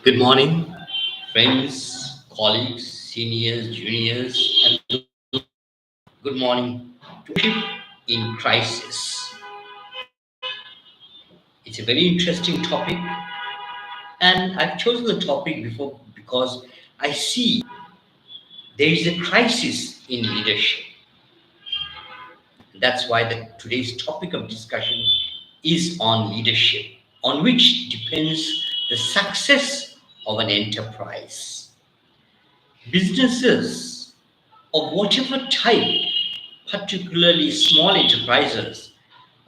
Good morning, friends, colleagues, seniors, juniors, and good morning to in crisis. It's a very interesting topic, and I've chosen the topic before because I see there is a crisis in leadership. That's why today's topic of discussion is on leadership, on which depends the success of an enterprise. Businesses of whatever type, particularly small enterprises,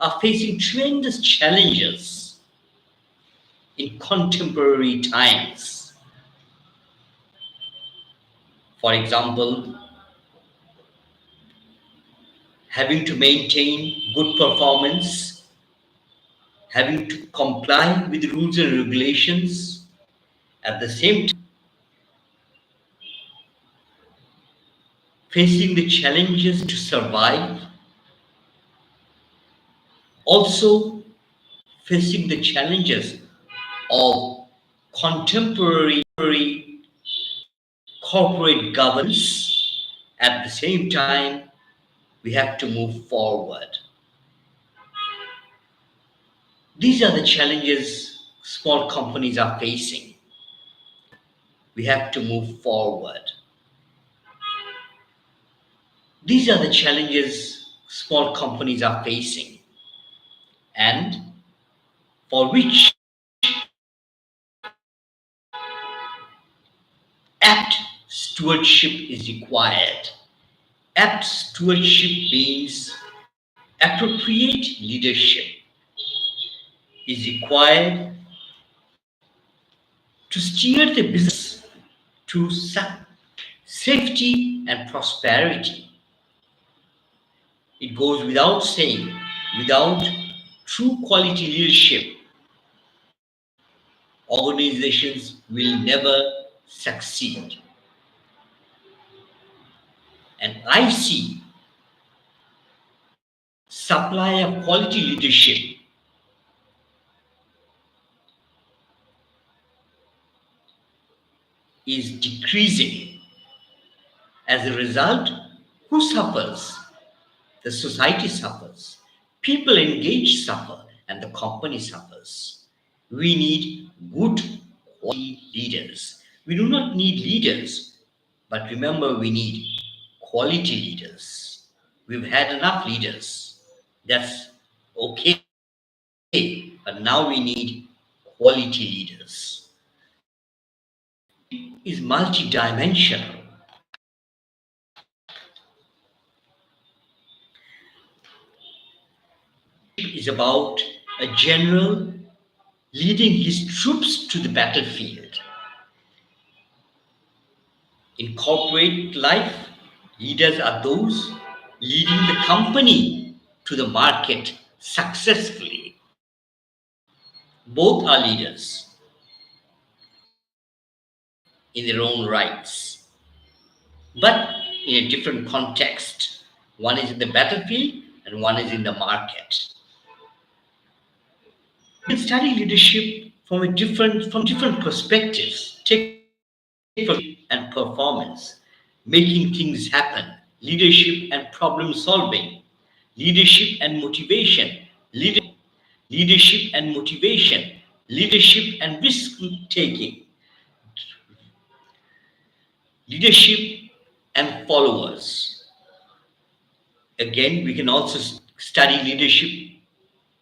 are facing tremendous challenges in contemporary times. For example, having to maintain good performance, having to comply with rules and regulations, at the same time, facing the challenges to survive, also facing the challenges of contemporary corporate governance. At the same time, we have to move forward. These are the challenges small companies are facing. We have to move forward. These are the challenges small companies are facing, and for which apt stewardship is required. Apt stewardship means appropriate leadership is required to steer the business to safety and prosperity. It goes without saying, without true quality leadership, organizations will never succeed. And I see supply of quality leadership is decreasing. As a result, who suffers? The society suffers. People engaged suffer, and the company suffers. We need good quality leaders. We do not need leaders, but remember, we need quality leaders. We've had enough leaders. That's okay. But now we need quality leaders. Is multidimensional. Is about a general leading his troops to the battlefield. In corporate life, leaders are those leading the company to the market successfully. Both are leaders in their own rights, but in a different context. One is in the battlefield and one is in the market. We can study leadership from different perspectives. Take and performance, making things happen, leadership and problem solving, leadership and motivation, leadership and motivation, leadership and risk taking, leadership and followers. Again, we can also study leadership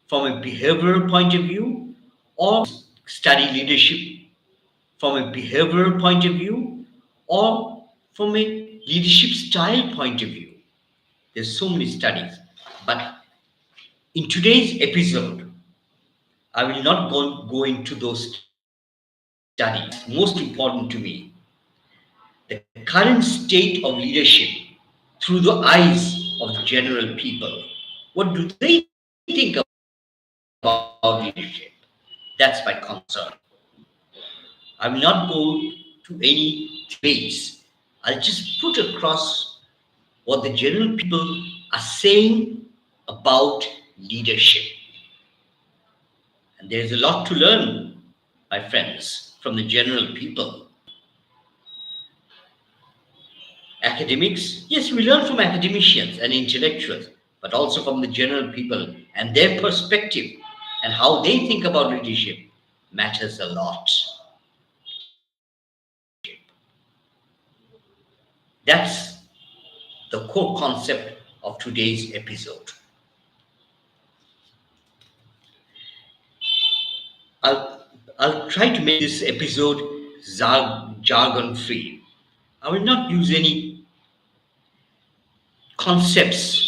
from a behavioral point of view, or study leadership from a behavioral point of view, or from a leadership style point of view. There's so many studies. But in today's episode, I will not go into those studies. Most important to me, the current state of leadership through the eyes of the general people. What do they think about leadership? That's my concern. I will not go to any debates. I'll just put across what the general people are saying about leadership. And there's a lot to learn, my friends. from the general people. Academics, yes, we learn from academicians and intellectuals, but also from the general people and their perspective and how they think about leadership matters a lot. That's the core concept of today's episode. I'll, I'll try to make this episode jargon free. I will not use any concepts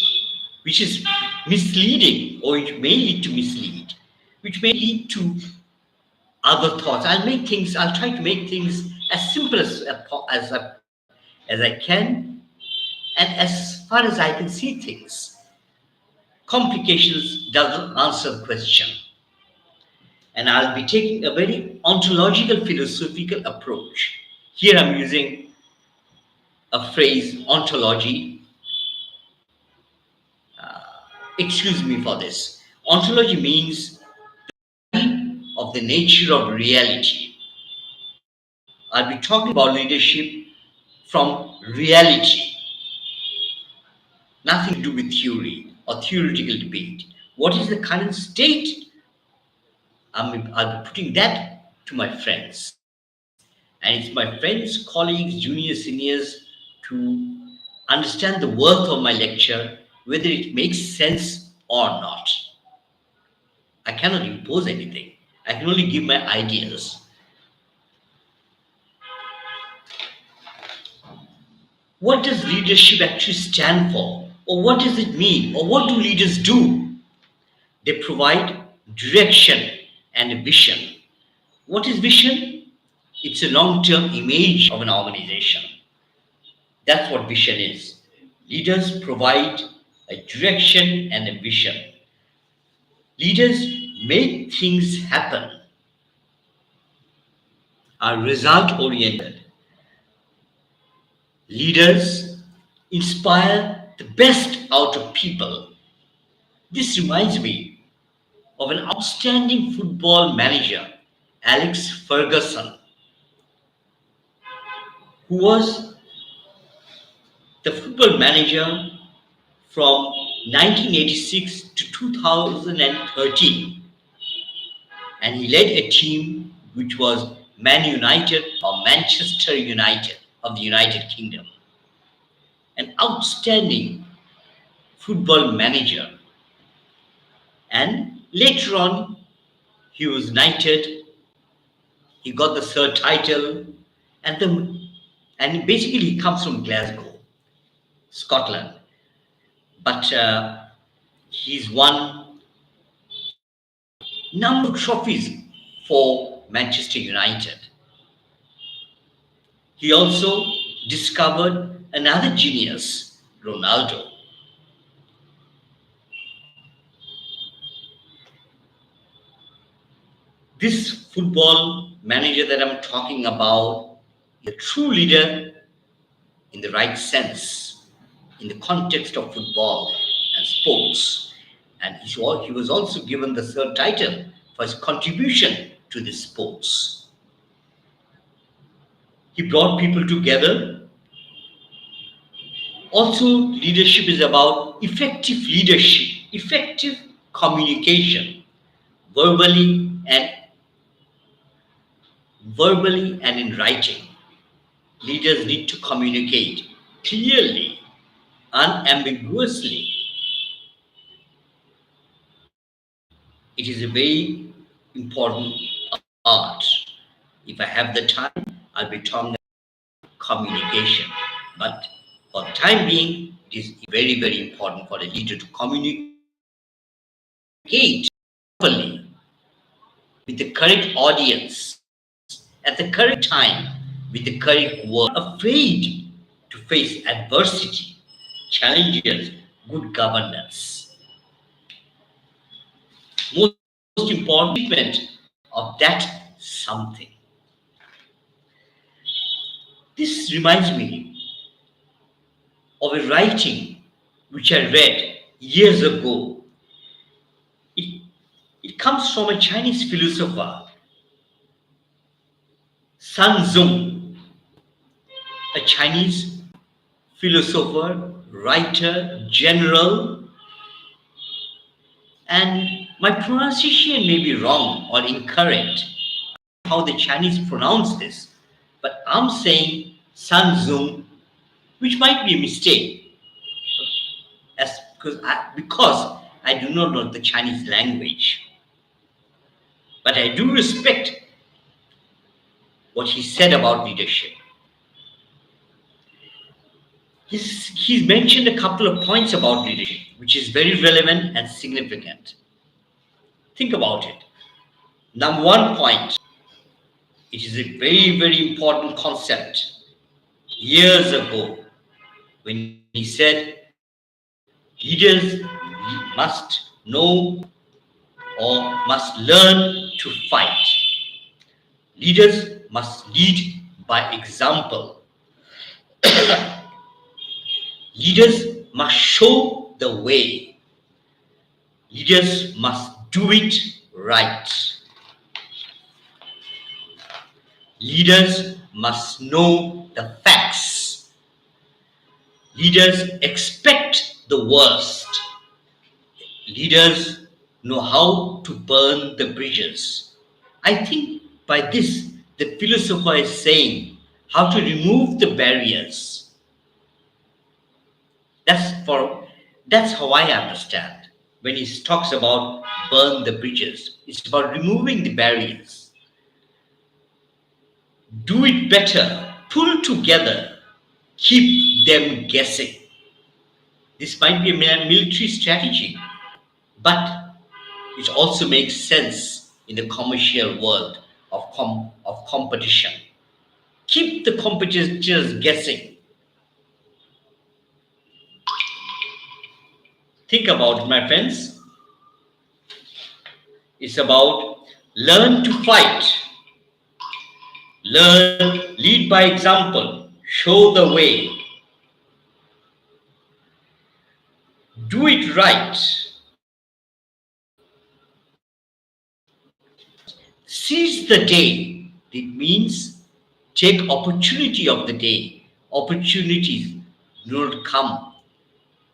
which is misleading or it may lead to mislead, which may lead to other thoughts. I'll try to make things as simple as I can and as far as I can see things. Complications doesn't answer the question. And I'll be taking a very ontological philosophical approach. Here I'm using a phrase ontology. Excuse me for this. Ontology means of the nature of reality. I'll be talking about leadership from reality, nothing to do with theory or theoretical debate. What is the current state? I'll be putting that to my friends. And it's my friends, colleagues, juniors, seniors to understand the worth of my lecture, whether it makes sense or not. I cannot impose anything. I can only give my ideas. What does leadership actually stand for? Or what does it mean? Or what do leaders do? They provide direction and a vision. What is vision? It's a long term image of an organization. That's what vision is. Leaders provide a direction and a vision. Leaders make things happen, are result oriented. Leaders inspire the best out of people. This reminds me of an outstanding football manager, Alex Ferguson, who was the football manager from 1986 to 2013, and he led a team which was Man United or Manchester United of the United Kingdom. An outstanding football manager. And later on, he was knighted, he got the third title, and basically he comes from Glasgow, Scotland. But he's won number of trophies for Manchester United. He also discovered another genius, Ronaldo. This football manager that I'm talking about, a true leader in the right sense, in the context of football and sports. And he was also given the third title for his contribution to the sports. He brought people together. Also, leadership is about effective leadership, effective communication, verbally and in writing. Leaders need to communicate clearly, unambiguously. It is a very important art. If I have the time, I'll be talking about communication. But for the time being, it is very, very important for a leader to communicate properly with the correct audience at the correct time with the correct word. Afraid to face adversity, challenges, good governance. Most important treatment of that something. This reminds me of a writing which I read years ago. It comes from a Chinese philosopher. Sun Tzu, a Chinese philosopher, writer, general, and my pronunciation may be wrong or incorrect how the Chinese pronounce this, but I'm saying Sun Tzu, which might be a mistake, as because I do not know the Chinese language, but I do respect what he said about leadership. He's mentioned a couple of points about leadership, which is very relevant and significant. Think about it. Number one point, it is a very, very important concept. Years ago, when he said, leaders must know or must learn to fight. Leaders must lead by example. Leaders must show the way. Leaders must do it right. Leaders must know the facts. Leaders expect the worst. Leaders know how to burn the bridges. I think by this, the philosopher is saying how to remove the barriers. That's how I understand. When he talks about burn the bridges, it's about removing the barriers. Do it better, pull together, keep them guessing. This might be a military strategy, but it also makes sense in the commercial world of competition. Keep the competitors guessing. Think about it, my friends. It's about learn to fight, learn, lead by example, show the way, do it right, seize the day. It means take opportunity of the day. Opportunities do not come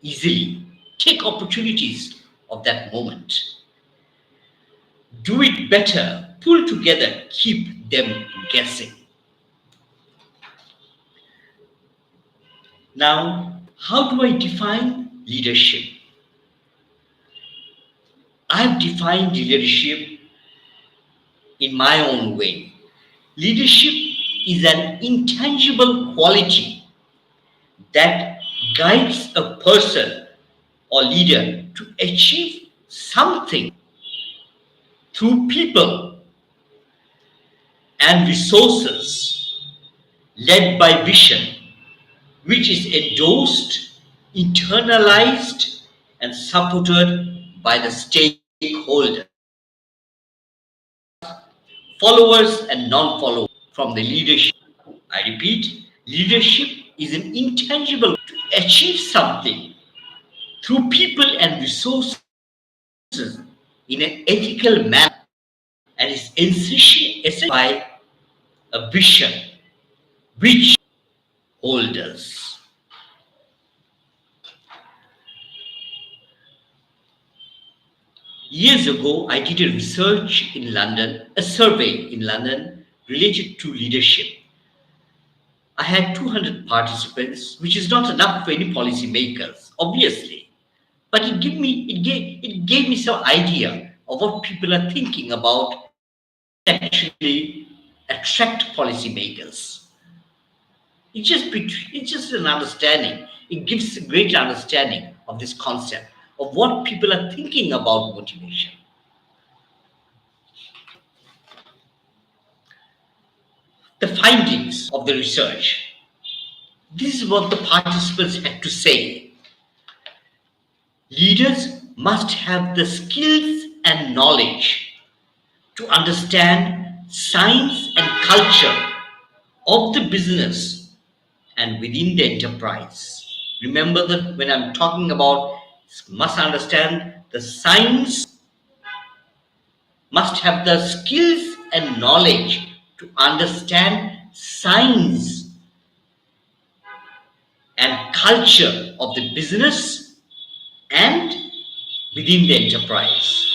easily. Take opportunities of that moment. Do it better, pull together, keep them guessing. Now, how do I define leadership? I've defined leadership in my own way. Leadership is an intangible quality that guides a person or leader to achieve something through people and resources led by vision, which is endorsed, internalized, and supported by the stakeholders, followers and non-followers from the leadership. I repeat, leadership is an intangible to achieve something through people and resources in an ethical manner and is essential by a vision which holders. Years ago, I did a research in London, a survey in London related to leadership. I had 200 participants, which is not enough for any policymakers, obviously. But it gave me some idea of what people are thinking about actually attract policymakers. It's just an understanding. It gives a great understanding of this concept of what people are thinking about motivation. The findings of the research. This is what the participants had to say. Leaders must have the skills and knowledge to understand science and culture of the business and within the enterprise. Remember that when I'm talking about must understand the science, must have the skills and knowledge to understand science and culture of the business and within the enterprise.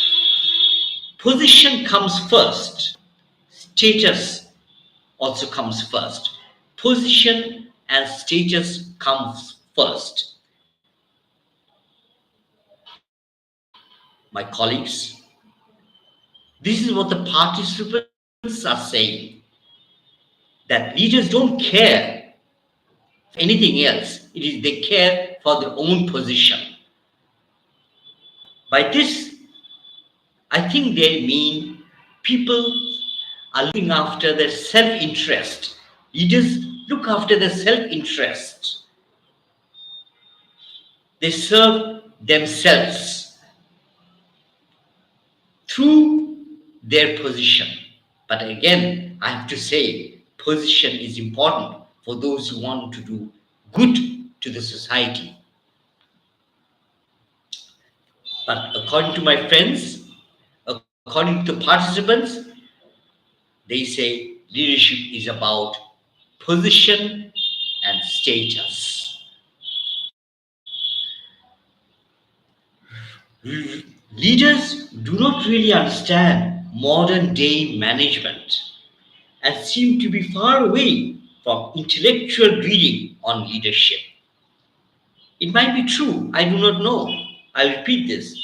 Position comes first, status also comes first. Position and status comes first. My colleagues, this is what the participants are saying, that leaders don't care anything else. It is they care for their own position. By this, I think they mean people are looking after their self-interest. Leaders look after their self-interest. They serve themselves through their position. But again, I have to say, position is important for those who want to do good to the society. But according to my friends, according to the participants, they say leadership is about position and status. Leaders do not really understand modern day management and seem to be far away from intellectual reading on leadership. It might be true, I do not know. I'll repeat this.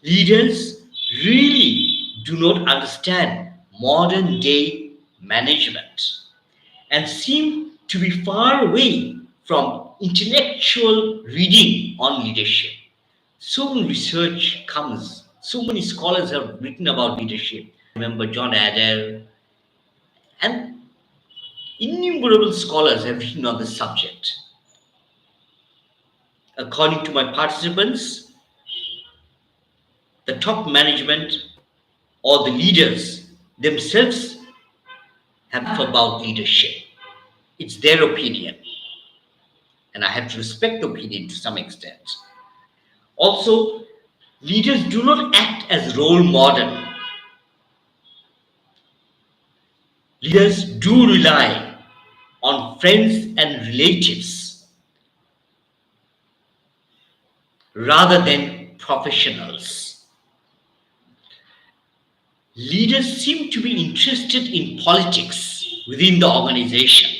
Leaders really do not understand modern day management and seem to be far away from intellectual reading on leadership. So many research comes, so many scholars have written about leadership. Remember John Adair, and innumerable scholars have written on the subject. According to my participants, the top management or the leaders themselves have about leadership. It's their opinion, and I have to respect the opinion to some extent. Also, leaders do not act as role model. Leaders do rely on friends and relatives rather than professionals. Leaders seem to be interested in politics within the organization.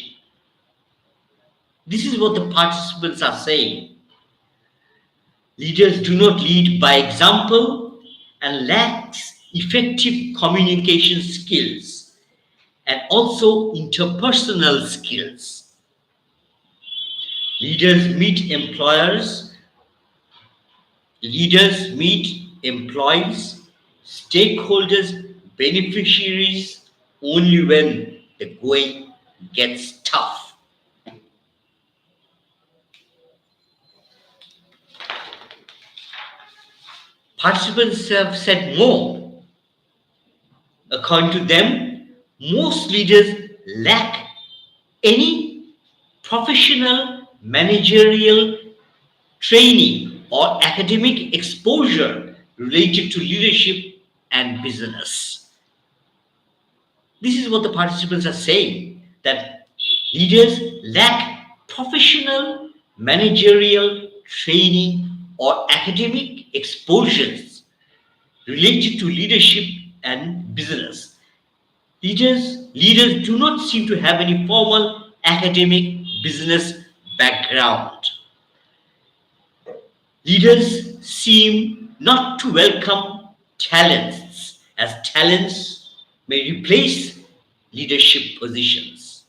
This is what the participants are saying. Leaders do not lead by example and lacks effective communication skills and also interpersonal skills. Leaders meet employees, stakeholders, beneficiaries only when the going gets tough. Participants have said more. According to them, most leaders lack any professional managerial training or academic exposure related to leadership and business. This is what the participants are saying, that leaders lack professional managerial training or academic exposures related to leadership and business. Leaders do not seem to have any formal academic business background. Leaders seem not to welcome talents, as talents may replace leadership positions.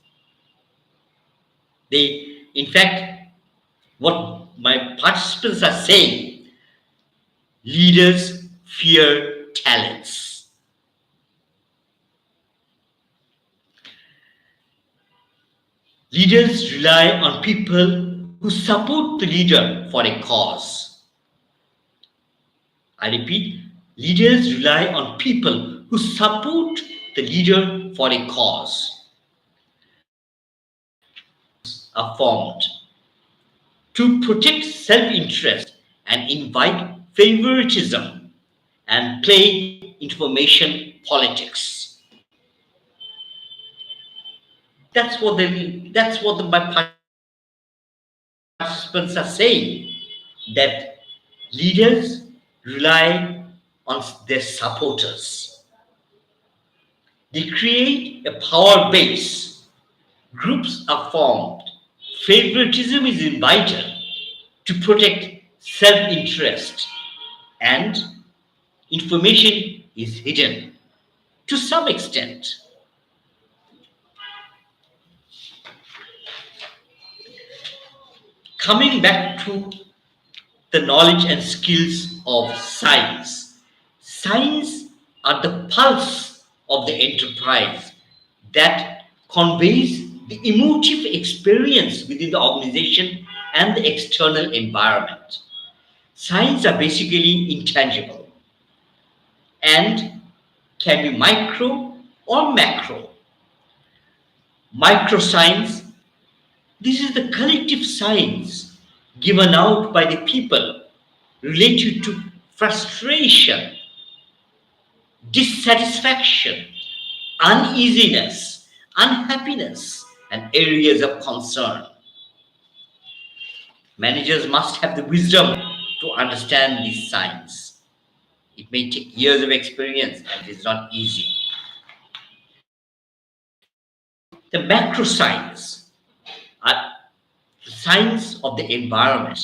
In fact, what my participants are saying, leaders fear talents. Leaders rely on people who support the leader for a cause. I repeat, leaders rely on people who support the leader for a cause. Are formed to protect self-interest and invite favoritism and play information politics. my participants are saying, that leaders rely on their supporters. They create a power base. Groups are formed. Favoritism is invited to protect self interest, and information is hidden to some extent. Coming back to the knowledge and skills of science. Science are the pulse of the enterprise that conveys the emotive experience within the organization and the external environment. Science are basically intangible and can be micro or macro. Microscience, this is the collective science given out by the people related to frustration, dissatisfaction, uneasiness, unhappiness, and areas of concern. Managers must have the wisdom to understand these signs. It may take years of experience and it is not easy. The macro science are the science of the environment.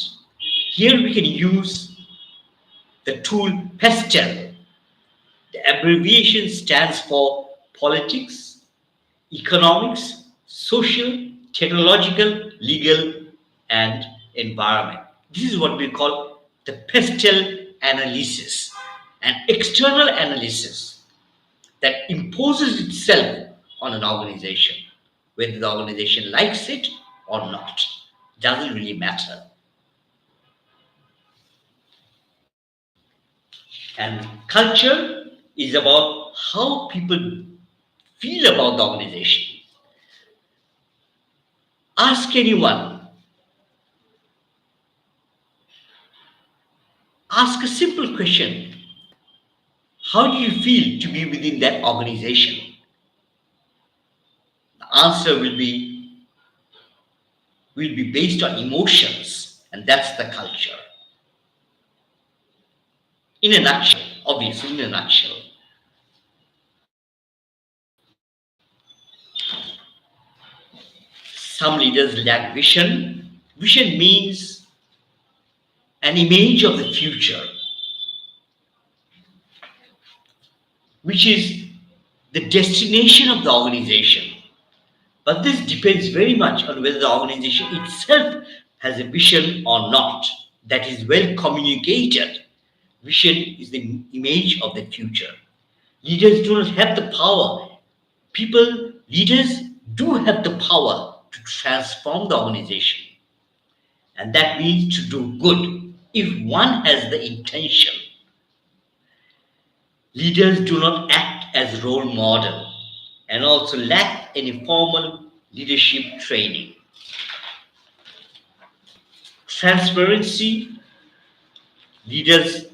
Here we can use the tool PESTEL. The abbreviation stands for politics, economics, social, technological, legal, and environment. This is what we call the PESTEL analysis, an external analysis that imposes itself on an organization. Whether the organization likes it or not doesn't really matter. And culture is about how people feel about the organization. Ask anyone, ask a simple question. How do you feel to be within that organization? The answer will be based on emotions, and that's the culture. In a nutshell, obviously, in a nutshell. Some leaders lack vision. Vision means an image of the future, which is the destination of the organization. But this depends very much on whether the organization itself has a vision or not that is well communicated. Vision is the image of the future. Leaders do not have the power. Leaders do have the power to transform the organization. And that means to do good if one has the intention. Leaders do not act as role model and also lack any formal leadership training. Transparency, leaders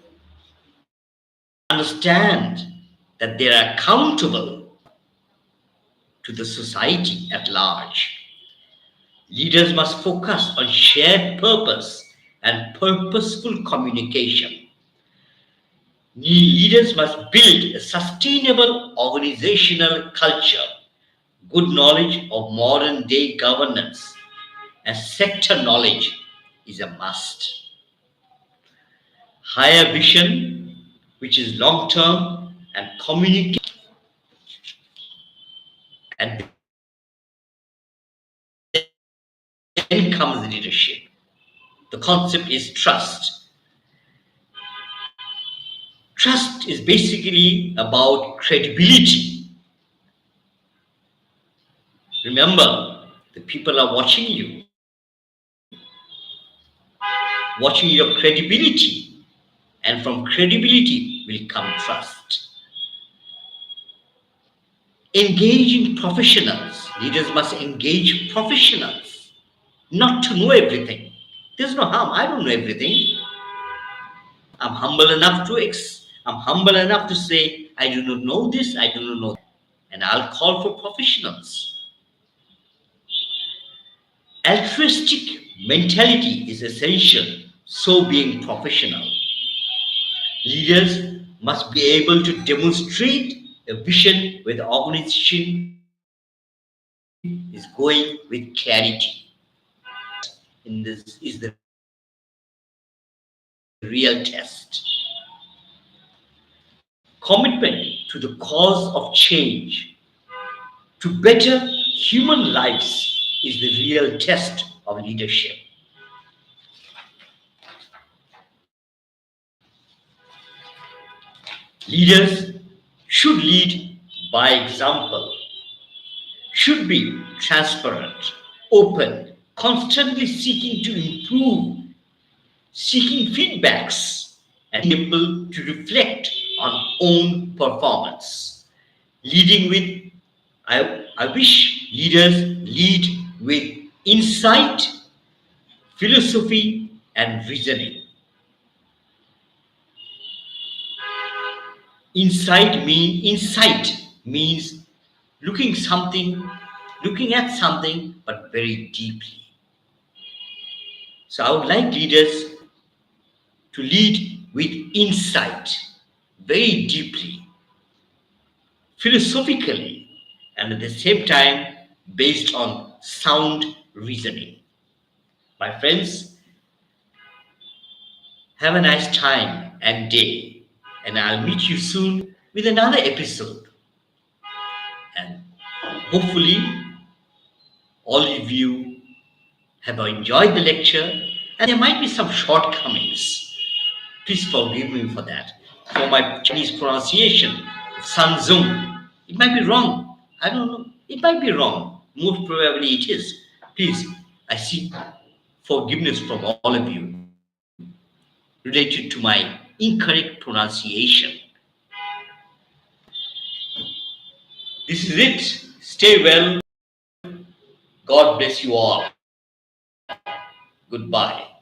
understand that they are accountable to the society at large. Leaders must focus on shared purpose and purposeful communication. Leaders must build a sustainable organizational culture, good knowledge of modern day governance, and sector knowledge is a must. Higher vision, which is long term, and communicate, and then comes leadership. The concept is trust. Trust is basically about credibility. Remember, the people are watching your credibility, and from credibility will come trust. Engaging professionals. Leaders must engage professionals, not to know everything. There's no harm. I don't know everything. I'm humble enough to say I do not know this, I do not know that. And I'll call for professionals. Altruistic mentality is essential, so being professional. Leaders must be able to demonstrate a vision where the organization is going with clarity. In this is the real test. Commitment to the cause of change, to better human lives, is the real test of leadership. Leaders should lead by example, should be transparent, open, constantly seeking to improve, seeking feedbacks, and able to reflect on own performance. Leading with, I wish leaders lead with insight, philosophy, and reasoning. Insight means looking something, looking at something, but very deeply. So I would like leaders to lead with insight, very deeply, philosophically, and at the same time based on sound reasoning. My friends, have a nice time and day, and I'll meet you soon with another episode. And hopefully, all of you have enjoyed the lecture, and there might be some shortcomings. Please forgive me for that. For my Chinese pronunciation, Sun Zung, it might be wrong. I don't know. It might be wrong. Most probably it is. Please, I seek forgiveness from all of you related to my incorrect pronunciation. This is it. Stay well. God bless you all. Goodbye.